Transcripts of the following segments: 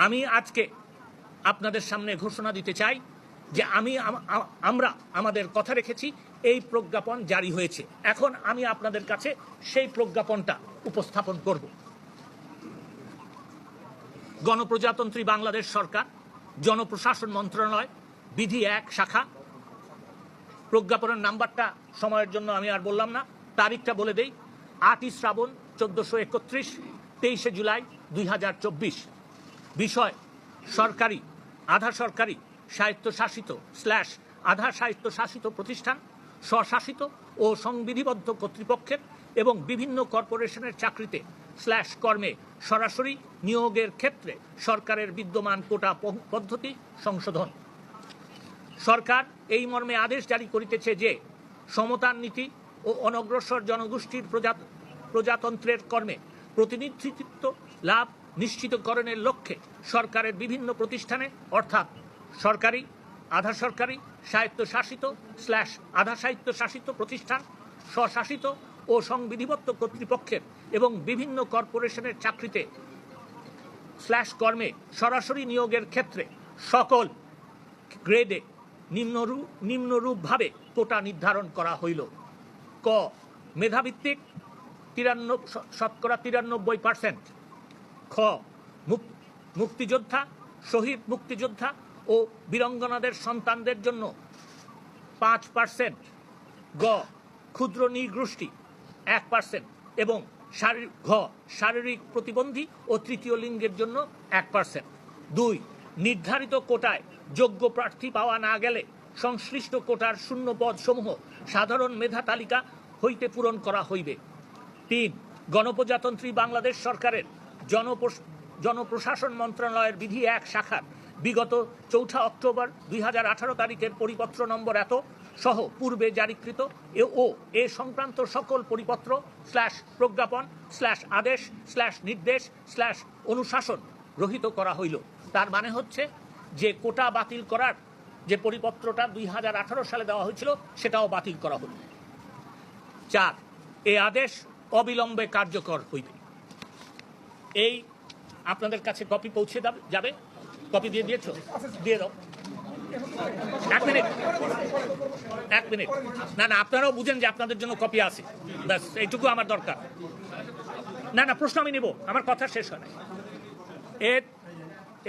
আমি আজকে আপনাদের সামনে ঘোষণা দিতে চাই যে আমরা আমাদের কথা রেখেছি, এই প্রজ্ঞাপন জারি হয়েছে। এখন আমি আপনাদের কাছে সেই প্রজ্ঞাপনটা উপস্থাপন করব। গণপ্রজাতন্ত্রী বাংলাদেশ সরকার, জনপ্রশাসন মন্ত্রণালয়, বিধি 1 শাখা। প্রজ্ঞাপনের নাম্বারটা সময়ের জন্য আমি আর বললাম না, তারিখটা বলে দেই। 8ই শ্রাবণ 1431, 23শে জুলাই 2024। বিষয়: সরকারি, আধা সরকারি, স্বায়ত্তশাসিত / আধা স্বায়ত্তশাসিত প্রতিষ্ঠান, স্বশাসিত ও সংবিধিবদ্ধ কর্তৃপক্ষের এবং বিভিন্ন কর্পোরেশনের চাকরিতে / কর্মে সরাসরি নিয়োগের ক্ষেত্রে সরকারের বিদ্যমান কোটা পদ্ধতি সংশোধন। সরকার এই মর্মে আদেশ জারি করিতেছে যে, সমতার নীতি ও অনগ্রসর জনগোষ্ঠীর প্রজাতন্ত্রের কর্মে প্রতিনিধিত্ব লাভ নিশ্চিতকরণের লক্ষ্যে সরকারের বিভিন্ন প্রতিষ্ঠানে, অর্থাৎ সরকারি, আধা সরকারি, স্বায়ত্তশাসিত / আধা স্বায়ত্তশাসিত প্রতিষ্ঠান, স্বশাসিত ও সংবিধিবদ্ধ কর্তৃপক্ষের এবং বিভিন্ন কর্পোরেশনের চাকরিতে / কর্মে সরাসরি নিয়োগের ক্ষেত্রে সকল গ্রেডে নিম্নরূপভাবে কোটা নির্ধারণ করা হইল। ক. মেধাভিত্তিক 93%। খ. মুক্তিযোদ্ধা, শহীদ মুক্তিযোদ্ধা ও বীরাঙ্গনাদের সন্তানদের জন্য 5%। গ. ক্ষুদ্র নৃগোষ্ঠী 1% এবং ঘ. শারীরিক প্রতিবন্ধী ও তৃতীয় লিঙ্গের জন্য 1%। 2. নির্ধারিত কোটায় যোগ্য প্রার্থী পাওয়া না গেলে সংশ্লিষ্ট কোটার শূন্য পদসমূহ সাধারণ মেধা তালিকা হইতে পূরণ করা হইবে। 3. গণপ্রজাতন্ত্রী বাংলাদেশ সরকারের জনপ্রশাসন মন্ত্রণালয়ের বিধি 1 শাখার বিগত 4 অক্টোবর 2018 তারিখের পরিপত্র নম্বর এত সহ পূর্বে জারিকৃত ও এ সংক্রান্ত সকল পরিপত্র / প্রজ্ঞাপন / আদেশ / নির্দেশ / অনুশাসন রহিত করা হইল। তার মানে হচ্ছে যে কোটা বাতিল করার যে পরিপত্রটা 2018 সালে দেওয়া হয়েছিল সেটাও বাতিল করা হল। 4. এই আদেশ অবিলম্বে কার্যকর হইবে। এই আপনাদের কাছে কপি পৌঁছে যাবে। কপি দিয়ে দিয়েছো? দিয়ে দাও। 1 মিনিট। না, আপনারাও বুঝেন যে আপনাদের জন্য কপি আছে, ব্যাস এইটুকু আমার দরকার। না, প্রশ্ন আমি নেব, আমার কথা শেষ হয় না।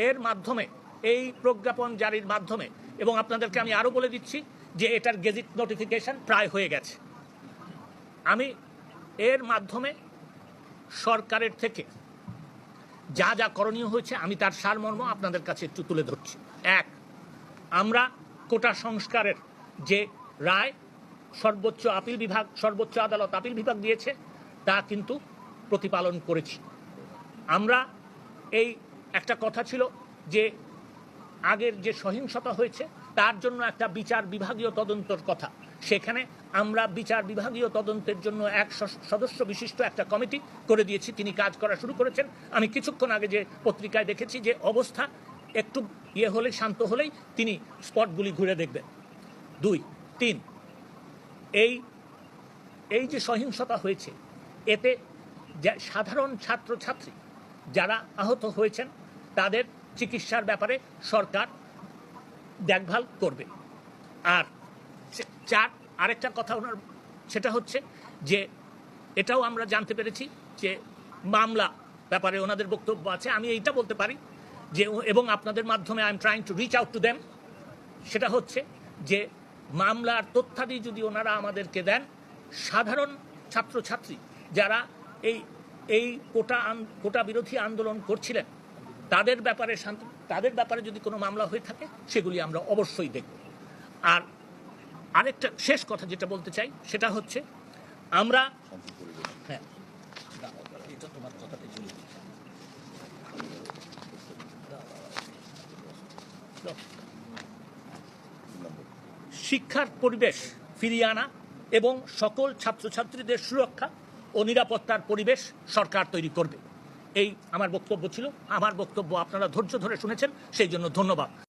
এর মাধ্যমে, এই প্রজ্ঞাপন জারির মাধ্যমে, এবং আপনাদেরকে আমি আরো বলে দিচ্ছি যে এটার গেজেট নোটিফিকেশন প্রায় হয়ে গেছে। আমি এর মাধ্যমে সরকারের থেকে যা যা করণীয় হয়েছে আমি তার সারমর্ম আপনাদের কাছে একটু তুলে ধরছি। 1. আমরা কোটা সংস্কারের যে রায় সর্বোচ্চ আদালত আপিল বিভাগ দিয়েছে তা কিন্তু প্রতিপালন করেছি। আমরা এই একটা কথা ছিল যে আগের যে সহিংসতা হয়েছে তার জন্য একটা বিচার বিভাগীয় তদন্তের কথা, সেখানে আমরা বিচার বিভাগীয় তদন্তের জন্য 1 সদস্য বিশিষ্ট একটা কমিটি করে দিয়েছি। তিনি কাজ করা শুরু করেছেন। আমি কিছুক্ষণ আগে যে পত্রিকায় দেখেছি যে অবস্থা একটু হলে, শান্ত হলেই তিনি স্পটগুলি ঘুরে দেখবেন। 2. 3. এই যে সহিংসতা হয়েছে এতে সাধারণ ছাত্রছাত্রী যারা আহত হয়েছেন তাদের চিকিৎসার ব্যাপারে সরকার দেখভাল করবে। আর 4. আরেকটা কথা ওনার, সেটা হচ্ছে যে এটাও আমরা জানতে পেরেছি যে মামলা ব্যাপারে ওনাদের বক্তব্য আছে। আমি এইটা বলতে পারি যে, এবং আপনাদের মাধ্যমে I am trying to reach out to them, সেটা হচ্ছে যে মামলার তথ্যাদি যদি ওনারা আমাদেরকে দেন, সাধারণ ছাত্রছাত্রী যারা এই কোটা বিরোধী আন্দোলন করছিলেন তাদের ব্যাপারে যদি কোনো মামলা হয়ে থাকে সেগুলি আমরা অবশ্যই দেখব। আর আরেকটা শেষ কথা যেটা বলতে চাই সেটা হচ্ছে আমরা, হ্যাঁ, এটা তোমার কথাতে চলে শিক্ষার পরিবেশ ফিরিয়ে আনা এবং সকল ছাত্রছাত্রীদের সুরক্ষা ও নিরাপত্তার পরিবেশ সরকার তৈরি করবে। এই আমার বক্তব্য ছিল। আমার বক্তব্য আপনারা ধৈর্য ধরে শুনেছেন, সেই জন্য ধন্যবাদ।